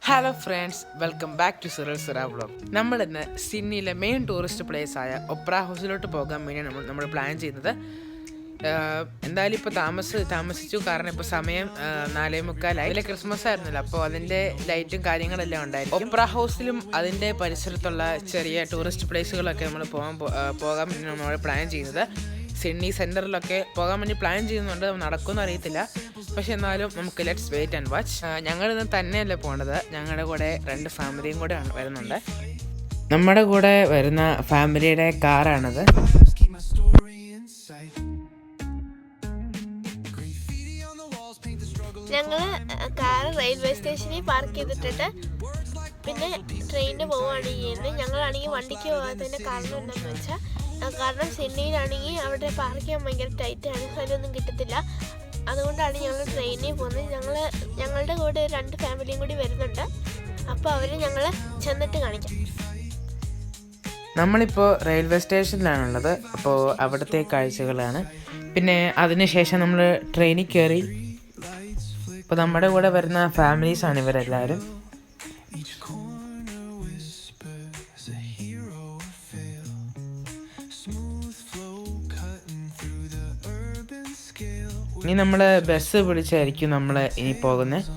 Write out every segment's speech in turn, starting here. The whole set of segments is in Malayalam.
Hello friends, welcome back to സിറൽ സിറ വ്ളോഗ്. നമ്മളിന്ന് സിഡ്നിയിലെ മെയിൻ ടൂറിസ്റ്റ് പ്ലേസ് ആയ ഒപ്ര ഹൗസിലോട്ട് പോകാൻ വേണ്ടിയാണ് നമ്മൾ പ്ലാൻ ചെയ്യുന്നത്. എന്തായാലും ഇപ്പോൾ താമസിച്ചു, കാരണം ഇപ്പോൾ സമയം 4:45. അതിലെ ക്രിസ്മസ് ആയിരുന്നല്ലോ, അപ്പോൾ അതിൻ്റെ ലൈറ്റും കാര്യങ്ങളെല്ലാം ഉണ്ടായിരുന്നു. ഒപ്ര ഹൗസിലും അതിൻ്റെ പരിസരത്തുള്ള ചെറിയ ടൂറിസ്റ്റ് പ്ലേസുകളൊക്കെ നമ്മൾ പോകാൻ വേണ്ടി നമ്മൾ പ്ലാൻ ചെയ്യുന്നത്. സിഡ്നി സെൻറ്ററിലൊക്കെ പോകാൻ വേണ്ടി പ്ലാൻ ചെയ്യുന്നുണ്ട്. നടക്കുമെന്ന് അറിയത്തില്ല, പക്ഷെ എന്നാലും നമുക്ക് ലെറ്റ്സ് വെയിറ്റ് ആൻഡ് വാച്ച്. ഞങ്ങളിന്ന് തന്നെയല്ല പോകേണ്ടത്, ഞങ്ങളുടെ കൂടെ 2 ഫാമിലിയും കൂടെ വരുന്നുണ്ട്. നമ്മുടെ കൂടെ വരുന്ന ഫാമിലിയുടെ കാറാണത്. ഞങ്ങൾ കാർ റെയിൽവേ സ്റ്റേഷനിൽ പാർക്ക് ചെയ്തിട്ടുണ്ട്. പിന്നെ ട്രെയിനിന് പോവുകയാണ് ചെയ്യുന്നത്. ഞങ്ങളാണെങ്കിൽ വണ്ടിക്ക് പോകാത്തതിൻ്റെ കാരണം എന്താണെന്ന് വെച്ചാൽ, കാരണം സിഡ്നിയിലാണെങ്കിൽ അവിടെ പാർക്ക് ചെയ്യാൻ ഭയങ്കര ടൈറ്റാണ്, സ്ഥലമൊന്നും കിട്ടത്തില്ല. അതുകൊണ്ടാണ് ഞങ്ങൾ ട്രെയിനിൽ പോകുന്നത്. ഞങ്ങളുടെ കൂടെ 2 ഫാമിലിയും കൂടി വരുന്നുണ്ട്. അപ്പോൾ അവർ ഞങ്ങൾ ചെന്നിട്ട് കാണിക്കാം. നമ്മളിപ്പോൾ റെയിൽവേ സ്റ്റേഷനിലാണുള്ളത്. അപ്പോൾ അവിടുത്തെ കാഴ്ചകളാണ്. പിന്നെ അതിനുശേഷം നമ്മൾ ട്രെയിനിൽ കയറി. ഇപ്പോൾ നമ്മുടെ കൂടെ വരുന്ന ഫാമിലീസാണ് ഇവരെല്ലാവരും. ഇനി നമ്മൾ ബസ് പിടിച്ചായിരിക്കും നമ്മൾ ഇനി പോകുന്നത്.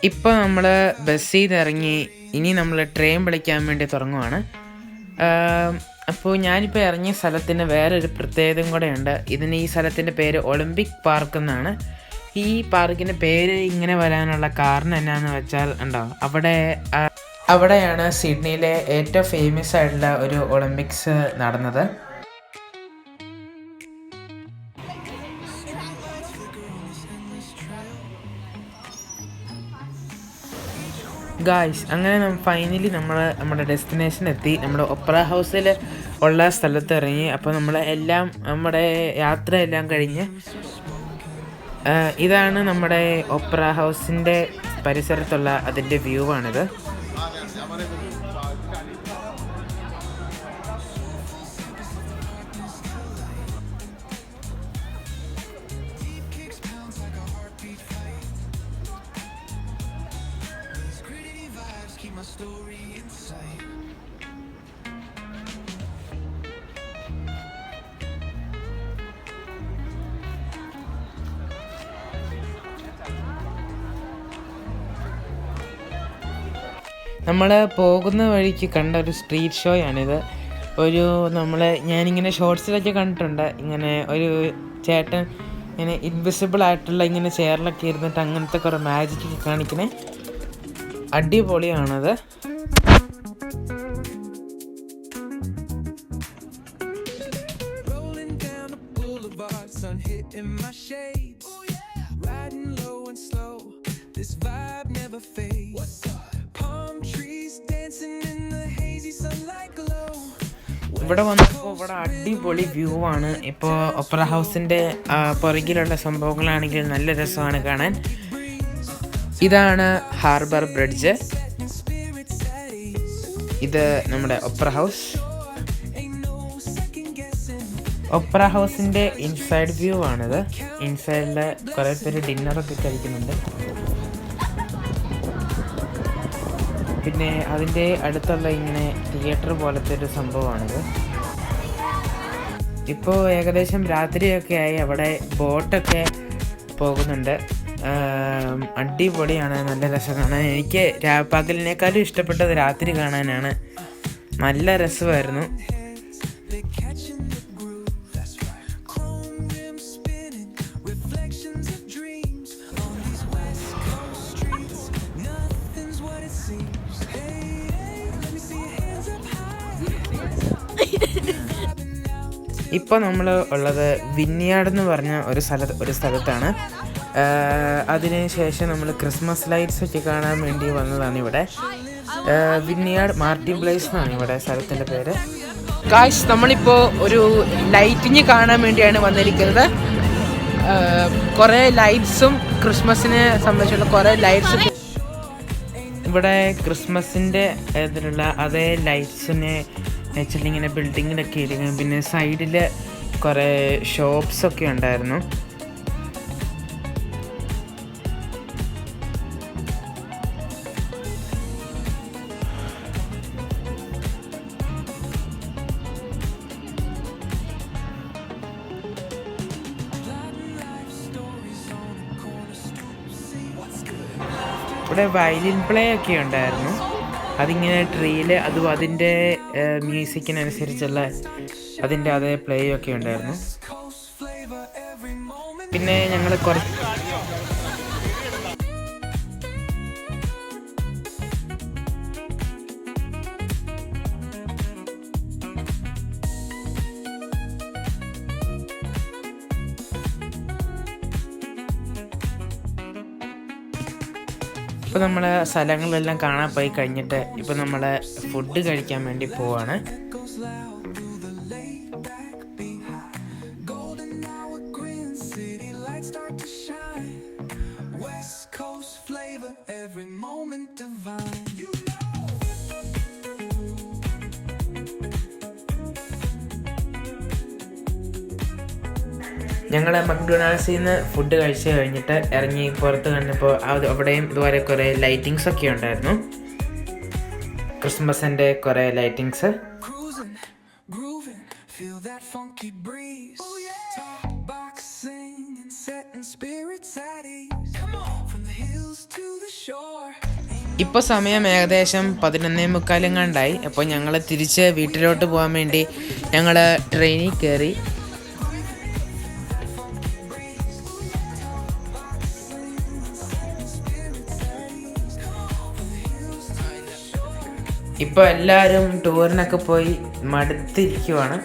ഇപ്പോൾ നമ്മൾ ബസ്സിൽ നിന്ന് ഇറങ്ങി ഇനി നമ്മൾ ട്രെയിൻ വിളിക്കാൻ വേണ്ടി തുടങ്ങുവാണ്. അപ്പോൾ ഞാനിപ്പോൾ ഇറങ്ങിയ സ്ഥലത്തിന് വേറൊരു പ്രത്യേകതയും കൂടെ ഉണ്ട്. ഈ സ്ഥലത്തിൻ്റെ പേര് ഒളിമ്പിക് പാർക്ക് എന്നാണ്. ഈ പാർക്കിൻ്റെ പേര് ഇങ്ങനെ വരാനുള്ള കാരണം എന്നാന്ന് വെച്ചാൽ ഉണ്ടോ, അവിടെയാണ് സിഡ്നിയിലെ ഏറ്റവും ഫേമസ് ആയിട്ടുള്ള ഒരു ഒളിമ്പിക്സ് നടന്നത്. ഗായ്സ്, അങ്ങനെ ഫൈനലി നമ്മുടെ ഡെസ്റ്റിനേഷൻ എത്തി. നമ്മുടെ ഒപ്ര ഹൗസിൽ ഉള്ള സ്ഥലത്ത് ഇറങ്ങി. അപ്പോൾ നമ്മുടെ യാത്രയെല്ലാം കഴിഞ്ഞ് ഇതാണ് നമ്മുടെ ഒപ്ര ഹൗസിൻ്റെ പരിസരത്തുള്ള അതിൻ്റെ വ്യൂ ആണിത്. നമ്മൾ പോകുന്ന വഴിക്ക് കണ്ട ഒരു സ്ട്രീറ്റ് ഷോയാണിത്. ഞാനിങ്ങനെ ഷോർട്സിലൊക്കെ കണ്ടിട്ടുണ്ട്. ഇങ്ങനെ ഒരു ചേട്ടൻ ഇങ്ങനെ ഇൻവിസിബിൾ ആയിട്ടുള്ള ഇങ്ങനെ ചെയറിലൊക്കെ ഇരുന്നിട്ട് അങ്ങനത്തെ കുറേ മാജിക്കൊക്കെ കാണിക്കണേ. അടിപൊളിയാണത്. ഇവിടെ വന്നപ്പോൾ ഇവിടെ അടിപൊളി വ്യൂ ആണ്. ഇപ്പോൾ ഒപ്ര ഹൗസിൻ്റെ പുറകിലുള്ള സംഭവങ്ങളാണെങ്കിൽ നല്ല രസമാണ് കാണാൻ. ഇതാണ് ഹാർബർ ബ്രിഡ്ജ്. ഇത് നമ്മുടെ ഒപ്ര ഹൗസ്. ഒപ്ര ഹൗസിൻ്റെ ഇൻസൈഡ് വ്യൂ ആണിത്. ഇൻസൈഡിൽ കുറേ പേര് ഡിന്നറൊക്കെ കഴിക്കുന്നുണ്ട്. പിന്നെ അതിൻ്റെ അടുത്തുള്ള ഇങ്ങനെ തിയേറ്റർ പോലത്തെ ഒരു സംഭവമാണിത്. ഇപ്പോൾ ഏകദേശം രാത്രിയൊക്കെ ആയി. അവിടെ ബോട്ടൊക്കെ പോകുന്നുണ്ട്. അടിപൊളിയാണ്, നല്ല രസം കാണാൻ. എനിക്ക് പകലിനേക്കാളും ഇഷ്ടപ്പെട്ടത് രാത്രി കാണാനാണ്. നല്ല രസമായിരുന്നു. ഇപ്പോൾ നമ്മൾ ഉള്ളത് വിന്യാർഡ് എന്ന് പറഞ്ഞ ഒരു സ്ഥലത്താണ്. അതിനുശേഷം നമ്മൾ ക്രിസ്മസ് ലൈറ്റ്സ് ഒക്കെ കാണാൻ വേണ്ടി വന്നതാണ് ഇവിടെ. വിന്യാർഡ് മാർട്ടിൻ പ്ലേസ് എന്നാണ് ഇവിടെ സ്ഥലത്തിൻ്റെ പേര്. ഗായ്സ്, നമ്മളിപ്പോൾ ഒരു ലൈറ്റിങ് കാണാൻ വേണ്ടിയാണ് വന്നിരിക്കുന്നത്. കുറേ ലൈറ്റ്സും ക്രിസ്മസിനെ സംബന്ധിച്ചുള്ള കുറേ ലൈറ്റ്സ്, ഇവിടെ ക്രിസ്മസിൻ്റെ ഇതിലുള്ള അതേ ലൈറ്റ്സിനെ വെച്ചിട്ട് ഇങ്ങനെ ബിൽഡിങ്ങിലൊക്കെ ഇരിക്കും. പിന്നെ സൈഡിൽ കുറേ ഷോപ്സൊക്കെ ഉണ്ടായിരുന്നു. ഇവിടെ വയലിൻ പ്ലേ ഒക്കെ ഉണ്ടായിരുന്നു. അതിങ്ങനെ ട്രീയിൽ അതും അതിൻ്റെ മ്യൂസിക്കിനനുസരിച്ചുള്ള അതിൻ്റെ അതേ പ്ലേ ഒക്കെ ഉണ്ടായിരുന്നു. പിന്നെ ഞങ്ങൾ കുറച്ച് ഇപ്പോൾ നമ്മൾ സ്ഥലങ്ങളെല്ലാം കാണാൻ പോയി കഴിഞ്ഞിട്ട് ഇപ്പോൾ നമ്മൾ ഫുഡ് കഴിക്കാൻ വേണ്ടി പോവാണ്. ഞങ്ങൾ മക്ഡൊണാൾഡ്സിൽ നിന്ന് ഫുഡ് കഴിച്ച് കഴിഞ്ഞിട്ട് ഇറങ്ങി പുറത്ത് കണ്ടപ്പോൾ അവിടെയും ഇതുവരെ കുറേ ലൈറ്റിങ്സ് ഒക്കെ ഉണ്ടായിരുന്നു. ക്രിസ്മസിൻ്റെ കുറേ ലൈറ്റിങ്സ്. ഇപ്പോൾ സമയം ഏകദേശം 11:45 അപ്പോൾ ഞങ്ങൾ തിരിച്ച് വീട്ടിലോട്ട് പോകാൻ വേണ്ടി ഞങ്ങൾ ട്രെയിനിൽ കയറി. ഇപ്പോൾ എല്ലാവരും ടൂറിനൊക്കെ പോയി മടുത്തിരിക്കുവാണ്.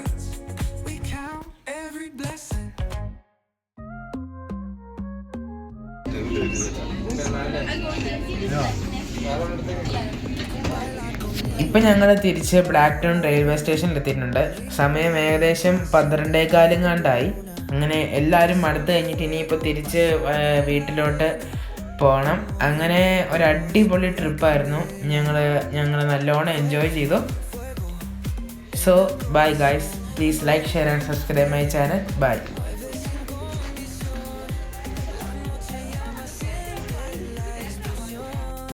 ഇപ്പം ഞങ്ങൾ തിരിച്ച് ബ്ലാക്ക് ടൗൺ റെയിൽവേ സ്റ്റേഷനിൽ എത്തിയിട്ടുണ്ട്. സമയം ഏകദേശം 12:15 അങ്ങനെ എല്ലാവരും മടുത്ത് കഴിഞ്ഞിട്ട് ഇനിയിപ്പോൾ തിരിച്ച് വീട്ടിലോട്ട് പോകണം. അങ്ങനെ ഒരു അടിപൊളി ട്രിപ്പായിരുന്നു. ഞങ്ങൾ നല്ലോണം എൻജോയ് ചെയ്തു. So bye guys, please like, share and subscribe my channel. By.